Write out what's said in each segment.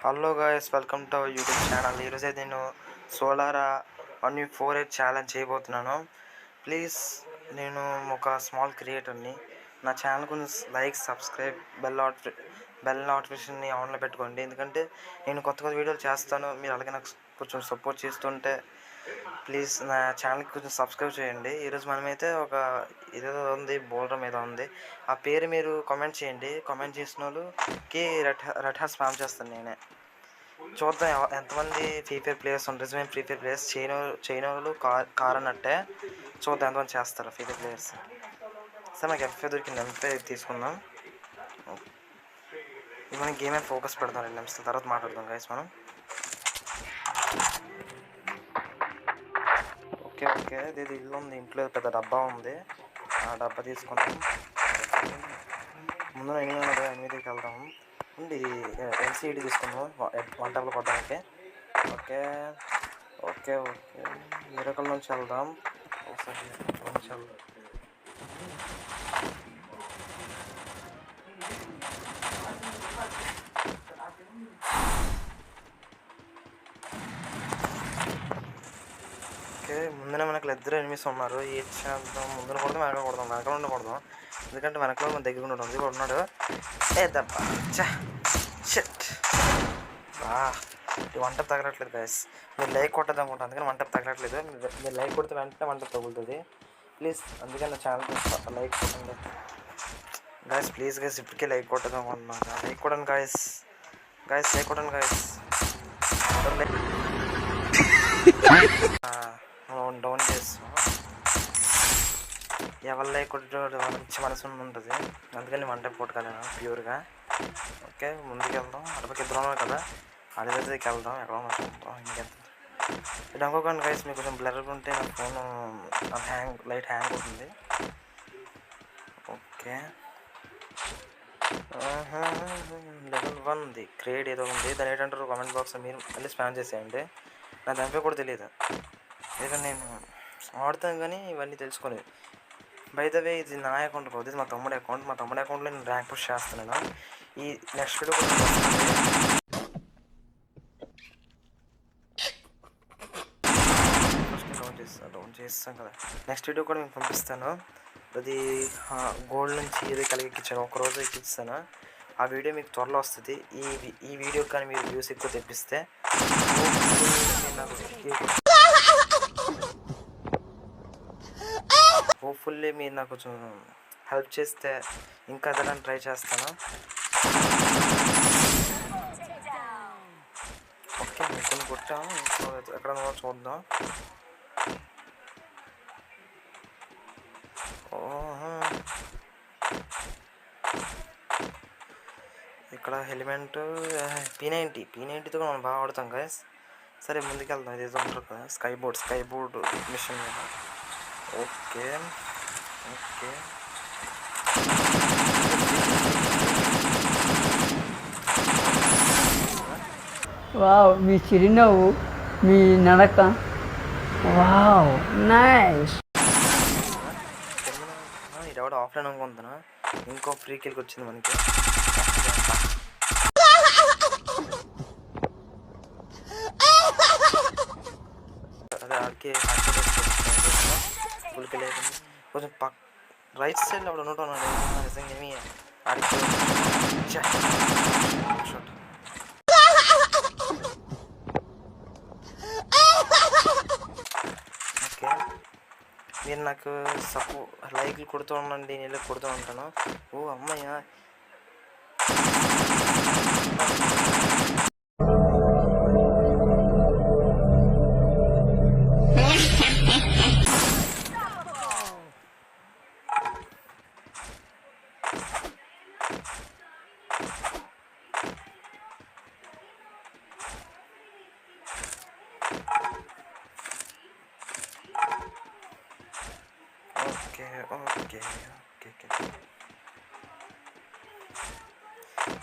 Hello guys, welcome to our YouTube channel. ఈరోజు నేను Solara 1v48 challenge చేయబోతున్నాను. Please, నేను ఒక స్మాల్ క్రియేటర్ని. నా ఛానల్ కొంచెం లైక్, సబ్స్క్రైబ్, బెల్ నోటిఫికేషన్ని ఆన్లో పెట్టుకోండి. ఎందుకంటే నేను కొత్త వీడియోలు చేస్తాను. మీరు అలాగే నాకు కొంచెం సపోర్ట్ చేస్తుంటే ప్లీజ్ నా ఛానల్కి కొంచెం సబ్స్క్రైబ్ చేయండి. ఈరోజు మనమైతే ఏదో ఉంది, బౌలర్ మీద ఉంది. ఆ పేరు మీరు కామెంట్ చేయండి. కామెంట్ చేసిన వాళ్ళకి రెడ్ హార్ట్ స్పామ్ చేస్తాను నేనే. చూద్దాం ఎంతమంది ఫ్రీ ఫైర్ ప్లేయర్స్ ఉంటారు. నిజమైన ఫ్రీ ఫైర్ ప్లేయర్స్ చైనా వాళ్ళు కార్ అన్నట్టే. చూద్దాం ఎంతమంది చేస్తారు ఫ్రీ ఫైర్ ప్లేయర్స్. సరే, నాకు ఎఫ్ఐ దొరికింది. ఎఫ్ఐ తీసుకుందాం. ఇది మనం గేమ్ మీద ఫోకస్ పెడదాం. 2 నిమిషాల తర్వాత మాట్లాడదాం గైస్ మనం. ఓకే ఇది ఇల్లు ఉంది. ఇంట్లో పెద్ద డబ్బా ఉంది. ఆ డబ్బా తీసుకుందాం. ముందు 8 వెళ్దాము. ఉంది ఎల్సీడీ తీసుకుందాం వన్ టైంలో కొట్టడానికి. ఓకే మిరకల్ నుంచి వెళ్దాం. ఒకసారి నుంచి వెళ్దాం. ముందునే మనకు ఇద్దరు ఎనిమిస్ ఉన్నారు. ఏ చేద్దాం? ముందున కొడదాం, వెనకాల ఉండకూడదాం. ఎందుకంటే వెనకాల మన దగ్గర ఉండడం ఇది ఉన్నాడు. ఏ దబ్బా షట్ ఈ వంట తగలట్లేదు గైస్. మీరు లైక్ కొట్టదు అనుకుంటా, అందుకని వంట తగలట్లేదు. మీరు లైక్ కొడితే వెంటనే వంట తగులుతుంది. ప్లీజ్ అందుకని నా ఛానల్ లైక్ కొట్టండి గైస్. ప్లీజ్ గైస్, ఇప్పటికే లైక్ కొట్టదు అనుకుంటున్నాను. లైక్ కొట్టండి గైస్. లైక్ కొట్టండి గైస్. డౌన్ చేస్తాం. ఎవరి లైక్ కొట్టే మంచి మనసు ఉంటుంది. అందుకని వంట కొట్టుకోలేను ప్యూర్గా. ఓకే, ముందుకు వెళ్దాం. అటుపక్క ఇద్దరు కదా, అడిగేకి వెళ్దాం. ఎక్కడ చూద్దాం. ఇంకెంత ఇది అనుకోకండి గైస్, మీకు కొంచెం బ్లర్గా ఉంటే నా ఫోను లైట్ హ్యాంగ్ అవుతుంది. ఓకే, లెవెల్ 1 ఉంది. క్రియేట్ ఏదో ఉంది. దాని ఏంటంటారు కామెంట్ బాక్స్లో మీరు మళ్ళీ స్పామ్ చేసేయండి. నా దానిపై కూడా తెలియదు. ఏదో నేను ఆడుతాను కానీ ఇవన్నీ తెలుసుకోలేదు. బై ద వే, ఇది నా అకౌంట్ కాదు, ఇది మా తమ్ముడి అకౌంట్. మా తమ్ముడి అకౌంట్లో నేను ర్యాంక్ పుష్ చేస్తున్నాను. ఈ నెక్స్ట్ వీడియో కూడా డౌన్ చేస్తాను కదా. నెక్స్ట్ వీడియో కూడా నేను పంపిస్తాను. అది గోల్డ్ నుంచి ఏదో కలిగిచ్చాను, ఒకరోజు ఎక్కిస్తాను. ఆ వీడియో మీకు త్వరలో వస్తుంది. ఈ వీడియో కానీ మీరు వ్యూస్ ఎక్కువ తెప్పిస్తే హోప్ఫుల్లీ మీరు నాకు కొంచెం హెల్ప్ చేస్తే ఇంకా అదనని ట్రై చేస్తాను. ఓకే, కొన్ని కొట్టాము. ఎక్కడ చూద్దాం. ఇక్కడ హెల్మెట్ P90తో కూడా మనం బాగా ఆడుతాం గైస్. సరే, ముందుకెళ్దాం. ఇది ఏదో ఉంటారు కదా, స్కై బోర్డ్ మిషన్ మీద. ఓకే వావ్, మీ చిరునవ్వు, మీ నడక, వావ్ నైస్. ఇది ఎవడో ఆఫ్లైన్ అనుకుంటున్నా. ఇంకో ఫ్రీ కిల్కి వచ్చింది మనకి. అదే ఆడికి ఫుల్ కిల్ అయిపోయింది. కొంచెం రైట్ సైడ్లో అప్పుడు ఉండటం నిజంగా ఏమి ఆడికి షాట్. ఓకే, మీరు నాకు లైక్లు కొడుతూ ఉండండి, నేను కొడుతూ ఉంటాను. ఓ అమ్మయ్య,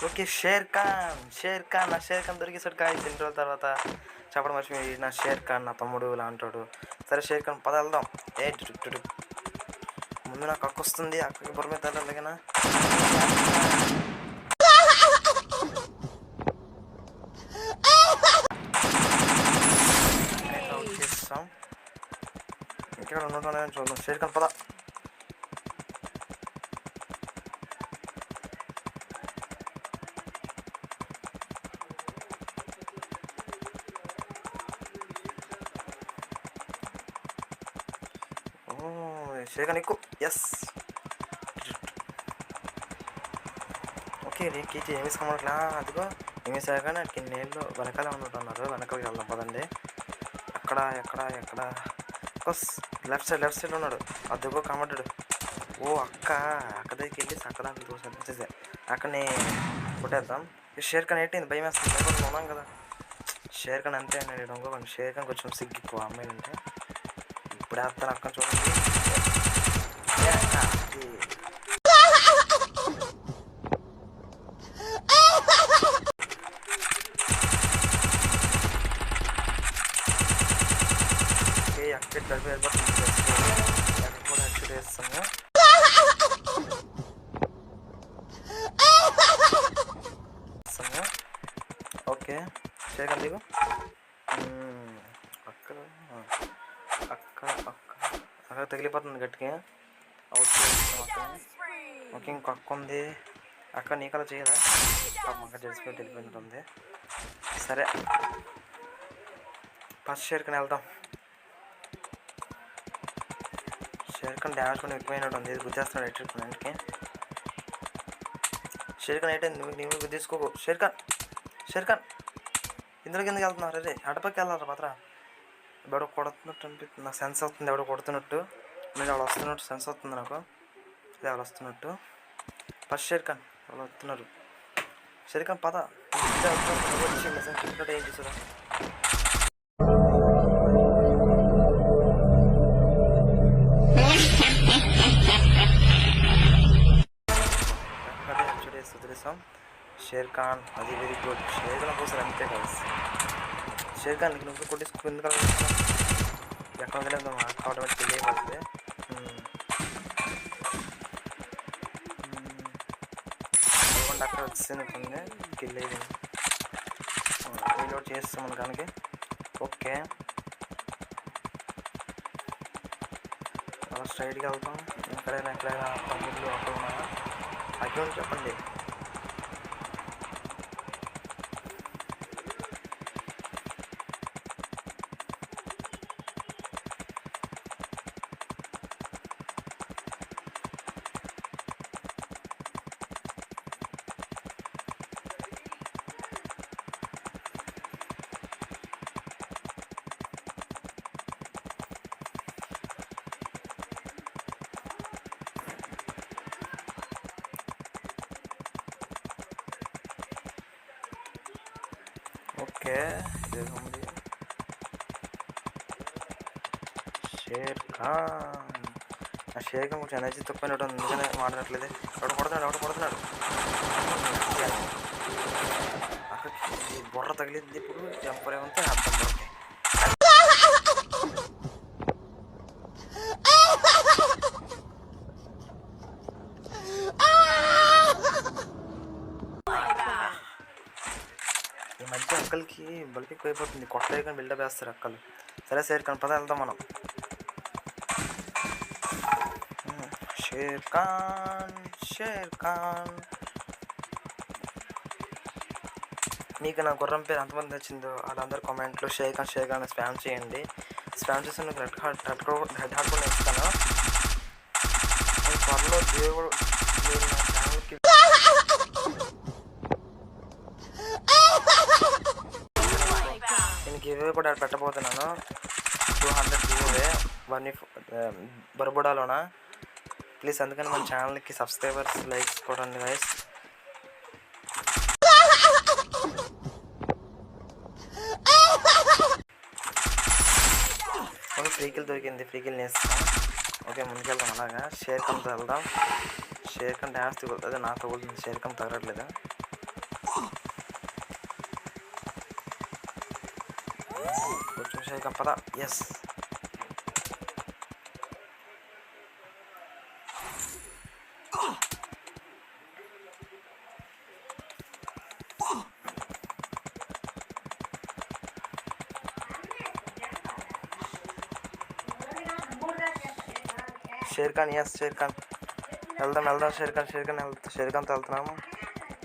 ఓకే షేర్ ఖాన్ దొరికేసాడు కాయ. 2 రోజుల తర్వాత చెప్పడం మర్చిపోయి, నా షేర్ ఖాన్ నా తమ్ముడు ఇలా అంటాడు. సరే షేర్ ఖాన్ పద వెళ్దాం. ముందు నాకు అక్క వస్తుంది, అక్కకి బుర్ర మీద అలాగేనా. ఉండటం చూద్దాం. షేర్ ఖాన్ పద. షేర్ ఖాన్ ఎక్కువ. Yes okay. నీకు ఏమి ఇసుకోమట్లా. అదిగో ఏమి సాగానే కింద నీళ్ళు వెనకాల ఉంటున్నారు. వెనకాలకి వెళ్దాం పదండి. ఎక్కడ బస్ లెఫ్ట్ సైడ్ ఉన్నాడు. అదిగో కమడ్డాడు. ఓ అక్క దగ్గరికి వెళ్ళి అక్క దాంట్లో చూసేది అక్కడని కొట్టేద్దాం. షేర్ ఖాన్ ఏంటి భయం వేస్తుంది. భయపడి ఉన్నాం కదా. షేర్ ఖాన్ అంతే అండి. ఇంకోకండి షేర్ ఖాన్ కొంచెం సిగ్గు ఎక్కువ అమ్మాయి అంటే. ఇప్పుడు వేస్తాను అక్క చూడండి. అక్కడ కూడా యాక్చువల్ వేస్తాము. ఓకే షేర్ ఖాన్ దిగు. అక్క తగిలిపోతుంది గట్టిగా. ఓకే ఇంకో అక్క ఉంది. అక్క నీకలా చేయదా? అక్క తెలిసిపోయి వెళ్ళిపోయింటుంది. సరే ఫస్ట్ షేర్ ఖాన్ వెళ్దాం. షేర్ ఖాన్ డ్యామేజ్ కూడా ఎక్కువైనట్టు ఉంది. గుర్తిస్తున్నాడు ఎట్టికి. షేర్ ఖాన్ ఏంటంది నువ్వు గుర్తిసుకోకు. షేర్ ఖాన్ ఇందులో కిందకి వెళ్తున్నారు. అరే అడపకి వెళ్ళాలి మాత్రం. ఎవడో కొడుతున్నట్టు అనిపిస్తుంది నాకు. సెన్స్ అవుతుంది ఎవడో కొడుతున్నట్టు. మీరు ఎవరు వస్తున్నట్టు సెన్స్ అవుతుంది నాకు. ఇది ఎవరు వస్తున్నట్టు. ఫస్ట్ షేర్ ఖాన్ ఎవరు వస్తున్నారు. షేర్ ఖాన్ పద. ఏం చూసారా? వదిలేసాం. షేర్ ఖాన్ అది వెరీ గుడ్. షేర్ ఖాన్ కోసం అంతే కదా. షేర్ ఖాన్ నువ్వు కొట్టేసుకో. ఎందుకంటే ఎక్కడ వదిలేదు ఆటోమేటిక్ కిల్ అయిపోతుంది. ఎందుకంటే అక్కడ వచ్చింది కిల్ అయిపోయింది. రీలోడ్ చేస్తాం మనకానికి. ఓకే అలా స్ట్రైట్గా వెళ్తాం. ఎక్కడైనా తమ్ముళ్ళు అక్కడ ఉన్నారా? అక్కడ చెప్పండి. ఓకే షేర్ ఖాన్ కొంచెం ఎనర్జీ తక్కువైనట్టు అందుకనే మాట్లాడట్లేదు. ఎవడు కొడుతున్నాడు. అక్కడ బుర్ర తగిలింది. ఇప్పుడు జంపర్ ఏమంటే అర్థం పడుతుంది. ఈ మధ్య అక్కలకి బల్కి ఎక్కువైపోతుంది. కొత్త కానీ బిల్డప్ వేస్తారు అక్కలు. సరే షేర్ ఖాన్ పద వెళ్దాం మనం. షేర్ ఖాన్ మీకు నా గుర్రం పేరు ఎంతమంది నచ్చిందో వాళ్ళందరూ కామెంట్లో షేర్ ఖాన్ స్పామ్ చేయండి. స్పామ్ చేసి నాకు రెడ్ హార్ట్ కూడా ఇస్తాను. నేను త్వరలో దేవుడు మీరు నా ఛానల్కి నేను గివ్వే కూడా పెట్టబోతున్నాను. 200 గివ్వే బర్బుడాలోనా. ప్లీజ్ అందుకని మన ఛానల్కి సబ్స్క్రైబర్స్ లైక్స్ కొట్టండి గైస్. ఫ్రీకిల్ దొరికింది. ఫ్రీకిల్ నేస్తాం. ఓకే ముందుకెళ్దాం. అలాగా షేర్ ఖాన్తో వెళ్దాం. షేర్ ఖాన్ డ్యాన్స్ తగులుతుంది. నాకు తగులుతుంది. షేర్ ఖాన్ తగలట్లేదు. కొంచెం షేర్ ఖాన్ పద. Yes Sher Khan, yes Sher Khan. వెళ్దాం షేర్ ఖాన్తో వెళ్తున్నాము.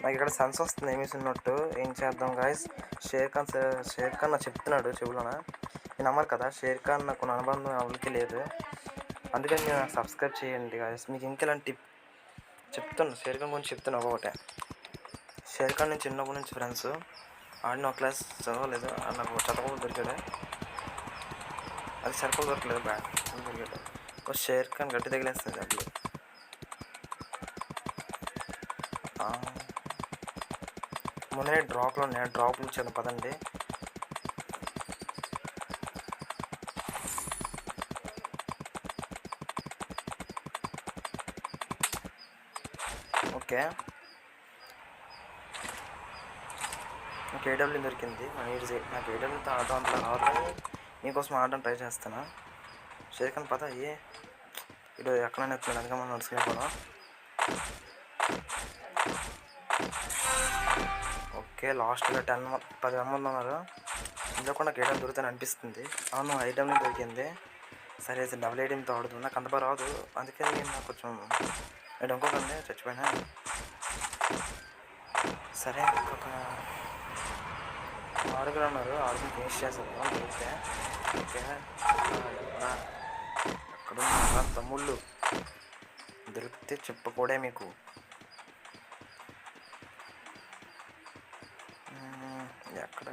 నాకు ఇక్కడ సెన్స్ వస్తుంది ఏమీ ఉన్నట్టు. ఏం చేద్దాం గాయస్. షేర్ ఖాన్ నాకు చెప్తున్నాడు చెవులోన. నేను నమ్మరు కదా, షేర్ ఖాన్ నాకు అనుబంధం ఎవరికి లేదు. అందుకని మీరు నాకు సబ్స్క్రైబ్ చేయండి గాయస్. మీకు ఇంకెలాంటి టిప్ చెప్తున్నా, షేర్ ఖాన్ గురించి చెప్తున్నా ఒకటే. షేర్ ఖాన్ నుంచి చిన్నప్పటి నుంచి ఫ్రెండ్స్. ఆడిన ఒక క్లాస్ చదవలేదు, నాకు చదవకుండా దొరికాడు. అది సర్కిల్ దొరకలేదు, బ్యాట్ దొరికాడు. ఒక షేర్ ఖాన్ గట్టి తగిలేస్తుంది డబ్బులు. ముందే డ్రాప్లు ఉన్నాయి, డ్రాప్లు ఇచ్చాను పదండి. ఓకే, నాకు ఏడబ్ల్యూ దొరికింది. నాకు ఏడబ్ల్యూతో ఆడడం అంతా రాదు, మీకోసం ఆడడం ట్రై చేస్తాను. షేర్ ఖాన్ పద అయ్యే ఇటు ఎక్కడైనా ఎత్తున్నాడు, అందుకే మనం నడుచుకునేపోదాం. ఓకే, లాస్ట్లో 10 మంది ఉన్నారు. ఇందులో కూడా నాకు ఐటమ్ దొరుకుతాను అనిపిస్తుంది. అవును, ఐటమ్ దొరికింది. సరే డబుల్ ఐటమ్తో ఆడుతుంది. నాకు అంత బాగా రాదు, అందుకే నేను నాకు కొంచెం నేను ఇంకొకండి చచ్చిపోయినా. సరే ఇంకొక 6 ఉన్నారు, 6 ఫినిష్ చేసేద్దాం దొరికితే. ఓకే, ఎక్కడున్నా తమ్ముళ్ళు దొరికితే చెప్పుకోడే మీకు. ఎక్కడ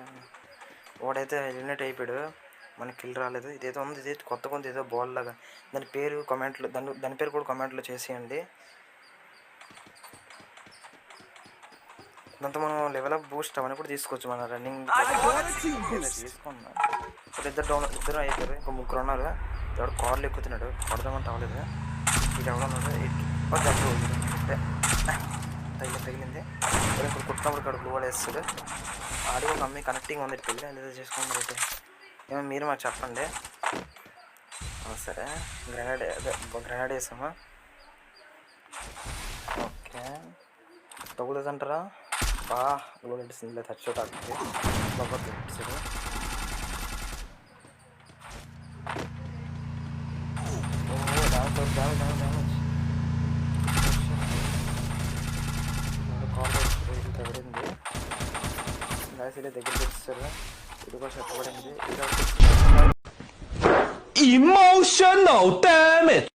వాడైతే ఎలిమినేట్ అయిపోయాడు, మనకి కిల్ రాలేదు. ఇదేదో ఉంది, ఇది కొత్త కొంత ఏదో బాల్ లాగా. దాని పేరు కామెంట్లో, దాని పేరు కూడా కామెంట్లో చేసేయండి. దాంతో మనం లెవెల్ అప్ బూస్ట్ అవన్నీ కూడా తీసుకోవచ్చు. మన రన్నింగ్ తీసుకున్నాం. ఇప్పుడు ఇద్దరు అయిపోయారు, ఇంకో 3 ఉన్నారు. ఎవడు కార్లు ఎక్కుతున్నాడు, పడదామంటే అవ్వలేదు. ఇది ఎవడన్నాడు తగిలింది. ఇప్పుడు కుట్టినప్పుడు ఇక్కడ బ్లూ వేస్తాడు. ఆడి ఒక అమ్మాయి కనెక్టింగ్ ఉంది, పెళ్ళి ఏదో చేసుకున్నారు. అయితే ఏమో మీరు మాకు చెప్పండి. సరే గ్రెనేడ్ వేసామా. ఓకే, తగులుదంటారా బ్లూ నడిచింది, టచ్ అవుతుంది. డ్యామేజ్ తగిలింది. గ్యాస్ ఇలా దగ్గరికి వచ్చేసారు. ఇది కూడా చెప్పబడింది. Emotional damage.